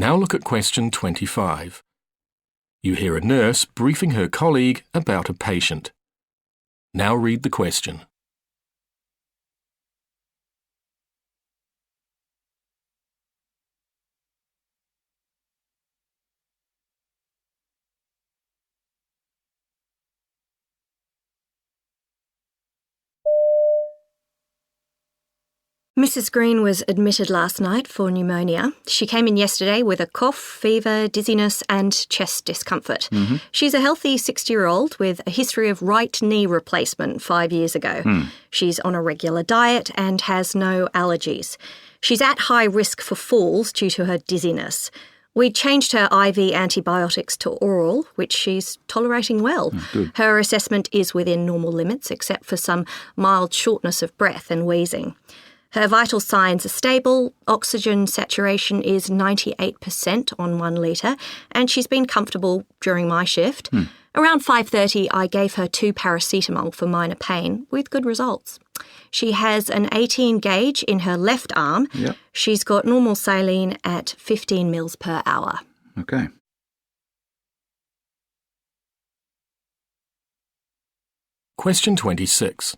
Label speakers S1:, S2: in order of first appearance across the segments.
S1: Now look at question 25. You hear a nurse briefing her colleague about a patient. Now read the question.
S2: Mrs. Green was admitted last night for pneumonia. She came in yesterday with a cough, fever, dizziness and chest discomfort. She's a healthy 60-year-old with a history of right knee replacement 5 years ago. She's on a regular diet and has no allergies. She's at high risk for falls due to her dizziness. We changed her IV antibiotics to oral, which she's tolerating well. Her assessment is within normal limits, except for some mild shortness of breath and wheezing. Her vital signs are stable, oxygen saturation is 98% on 1 litre, and she's been comfortable during my shift. Around 5:30, I gave her 2 paracetamol for minor pain, with good results. She has an 18 gauge in her left arm. She's got normal saline at 15 mils per hour.
S3: Okay.
S1: Question 26.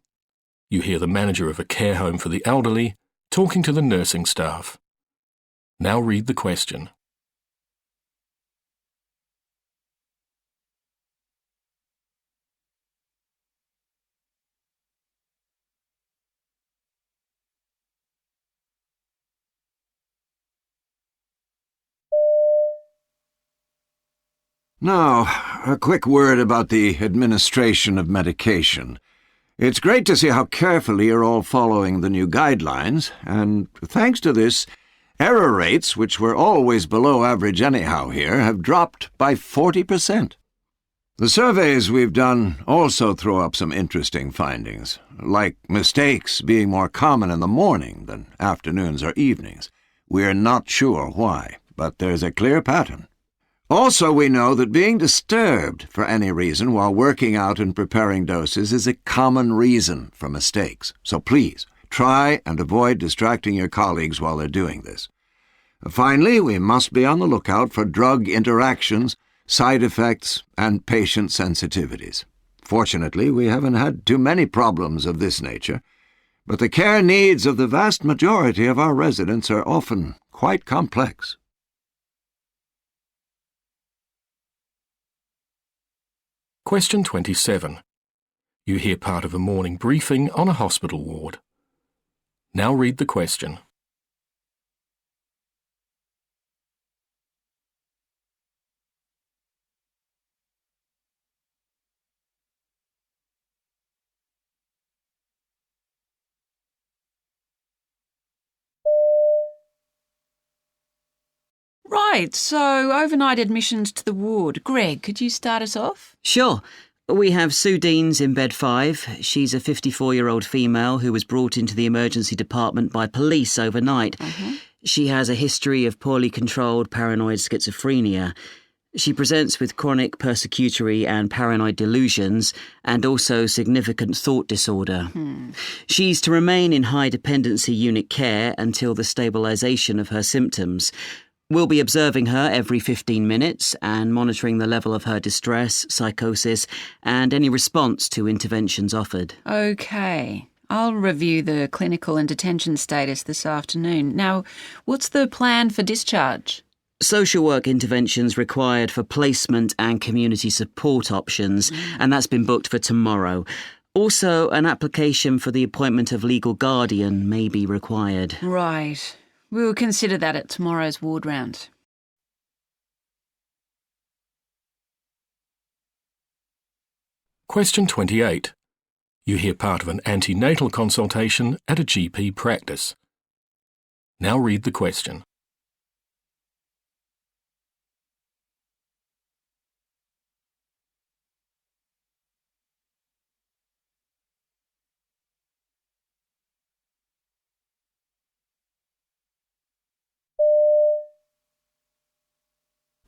S1: You hear the manager of a care home for the elderly talking to the nursing staff. Now read the question.
S3: Now, a quick word about the administration of medication. It's great to see how carefully you're all following the new guidelines, and thanks to this, error rates, which were always below average anyhow here, have dropped by 40%. The surveys we've done also throw up some interesting findings, like mistakes being more common in the morning than afternoons or evenings. We're not sure why, but there's a clear pattern. Also, we know that being disturbed for any reason while working out and preparing doses is a common reason for mistakes. So please, try and avoid distracting your colleagues while they're doing this. Finally, we must be on the lookout for drug interactions, side effects, and patient sensitivities. Fortunately, we haven't had too many problems of this nature, but the care needs of the vast majority of our residents are often quite complex.
S1: Question 27. You hear part of a morning briefing on a hospital ward. Now read the question.
S4: Right, so overnight admissions to the ward. Greg, could you start us off?
S5: Sure. We have Sue Deans in bed 5. She's a 54-year-old female who was brought into the emergency department by police overnight. She has a history of poorly controlled paranoid schizophrenia. She presents with chronic persecutory and paranoid delusions and also significant thought disorder. She's to remain in high dependency unit care until the stabilisation of her symptoms. We'll be observing her every 15 minutes and monitoring the level of her distress, psychosis, and any response to interventions offered.
S4: OK. I'll review the clinical and detention status this afternoon. Now, what's the plan for discharge?
S5: Social work interventions required for placement and community support options, and that's been booked for tomorrow. Also, an application for the appointment of legal guardian may be required.
S4: Right. We'll consider that at tomorrow's ward round.
S1: Question 28. You hear part of an antenatal consultation at a GP practice. Now read the question.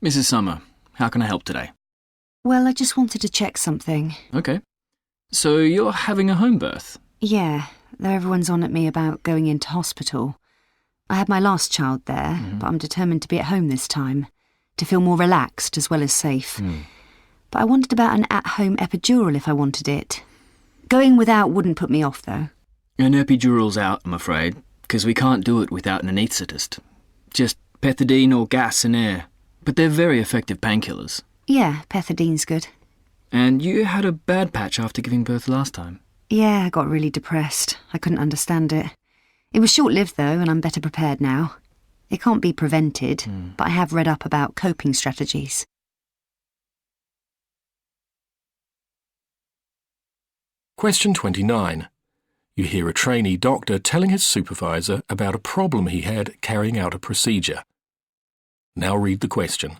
S6: Mrs. Summer, how can I help today?
S7: Well, I just wanted to check something.
S6: Okay. So you're having a home birth?
S7: Yeah, though everyone's on at me about going into hospital. I had my last child there, but I'm determined to be at home this time, to feel more relaxed as well as safe. But I wondered about an at-home epidural if I wanted it. Going without wouldn't put me off, though.
S6: An epidural's out, I'm afraid, because we can't do it without an anaesthetist. Just pethidine or gas and air. But they're very effective painkillers.
S7: Yeah, pethadine's good.
S6: And you had a bad patch after giving birth last time.
S7: Yeah, I got really depressed. I couldn't understand it. It was short-lived, though, and I'm better prepared now. It can't be prevented, but I have read up about coping strategies.
S1: Question 29. You hear a trainee doctor telling his supervisor about a problem he had carrying out a procedure. Now read the question.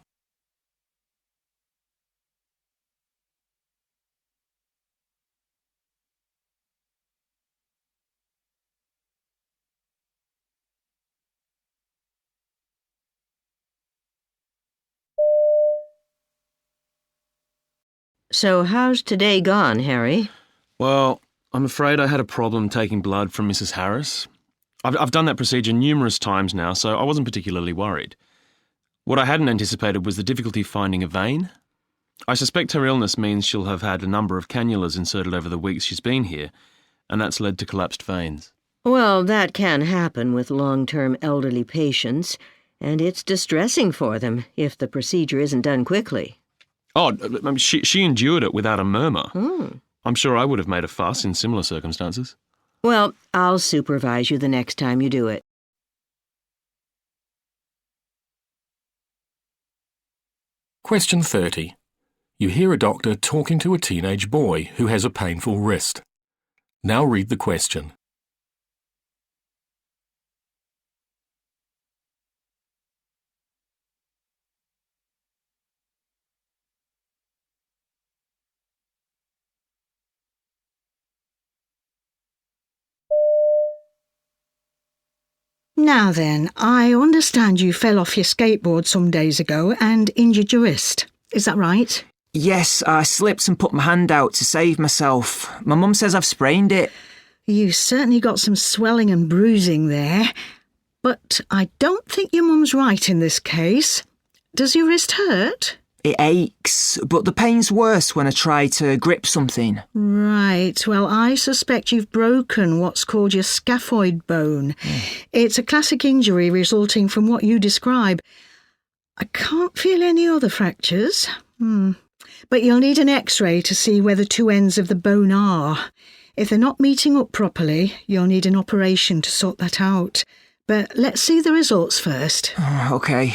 S8: So how's today gone, Harry?
S9: Well, I'm afraid I had a problem taking blood from Mrs. Harris. I've done that procedure numerous times now, so I wasn't particularly worried. What I hadn't anticipated was the difficulty finding a vein. I suspect her illness means she'll have had a number of cannulas inserted over the weeks she's been here, and that's led to collapsed veins.
S8: Well, that can happen with long-term elderly patients, and it's distressing for them if the procedure isn't done quickly.
S9: Oh, she endured it without a murmur. I'm sure I would have made a fuss in similar circumstances.
S8: Well, I'll supervise you the next time you do it.
S1: Question 30. You hear a doctor talking to a teenage boy who has a painful wrist. Now read the question.
S10: Now then, I understand you fell off your skateboard some days ago and injured your wrist. Is that right?
S11: Yes, I slipped and put my hand out to save myself. My mum says I've sprained it.
S10: You've certainly got some swelling and bruising there. But I don't think your mum's right in this case. Does your wrist hurt?
S11: It aches, but the pain's worse when I try to grip something.
S10: Right. Well, I suspect you've broken what's called your scaphoid bone. It's a classic injury resulting from what you describe. I can't feel any other fractures. But you'll need an X-ray to see where the two ends of the bone are. If they're not meeting up properly, you'll need an operation to sort that out. But let's see the results first.
S11: OK.